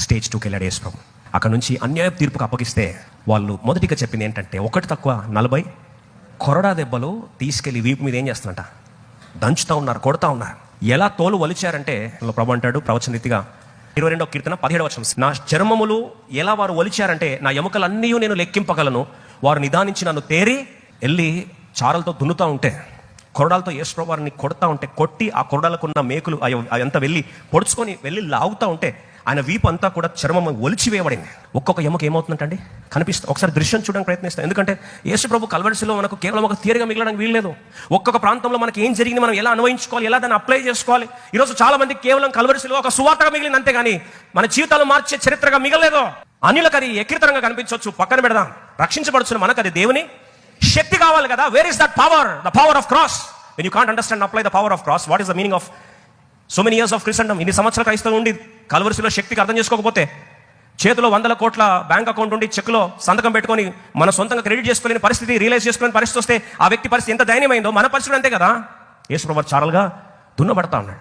Stage 2కి వెళ్ళాడు యేసు ప్రభు. అక్కడ నుంచి అన్యాయ తీర్పుకు అప్పగిస్తే వాళ్ళు మొదటిగా చెప్పింది ఏంటంటే, 1 తక్కువ 40 కొరడా దెబ్బలు తీసుకెళ్లి వీపు మీద ఏం చేస్తున్నట దంచుతా ఉన్నారు, కొడతా ఉన్నారు. ఎలా తోలు వలిచారంటే ప్రభు అంటాడు ప్రవచన రీతిగా 22వ కీర్తన 17వ వచనం, నా చర్మములు ఎలా వారు ఒలిచారంటే నా ఎముకలన్నీ నేను లెక్కింపగలను. వారు నిదానించి నన్ను తేరి వెళ్ళి చారలతో దున్నుతూ ఉంటే, కొరడాలతో యేసు ప్రభు వారిని కొడతా ఉంటే, కొట్టి ఆ కొరడాలకున్న మేకులు అంతా వెళ్ళి పొడుచుకొని వెళ్ళి లాగుతూ ఉంటే ఆయన వీపు అంతా కూడా చర్మం ఒలిచివేయబడింది. ఒక్కొక్క ఎముక ఏమవుతుందంటండి కనిపిస్తుంది. ఒకసారి దృశ్యం చూడడానికి ప్రయత్నిస్తాం. ఎందుకంటే యేసు ప్రభు కల్వరిసిలో మనకు కేవలం ఒక థియరీగా మిగలడానికి వీల్లేదు. ఒక్కొక్క ప్రాంతంలో మనకి ఏం జరిగింది, మనం ఎలా అన్వయించుకోవాలి, ఎలా దాన్ని అప్లై చేసుకోవాలి. ఈరోజు చాలా మంది కేవలం కల్వరిసిలో ఒక సువార్తగా మిగిలింది, అంతేగాని మన జీవితాలు మార్చే చరిత్రగా మిగలేదు. అన్యులకు అది ఎక్కిరితరంగా కనిపించవచ్చు, పక్కన పెడదాం. రక్షించబడుచున్న మనకు అది దేవుని శక్తి కావాలి కదా. Where is that power? The power of cross. When you can't understand apply the power of cross, what is the meaning of so many years of Christendom? ఇన్ని సంవత్సరాల క్రైస్తవం ఉండి కల్వరిసిలో శక్తికి అర్థం చేసుకోకపోతే, చేతిలో 100 కోట్ల బ్యాంక్ అకౌంట్ ఉండి చెక్లో సంతకం పెట్టుకొని మన సొంతంగా క్రెడిట్ చేసుకోలేని పరిస్థితి, రియలైజ్ చేసుకోలేని పరిస్థితి వస్తే ఆ వ్యక్తి పరిస్థితి ఎంత దయనీయమైందో, మన పరిస్థితి అంతే కదా. యేసు ప్రభు చారలుగా దున్నబడతా ఉన్నాడు.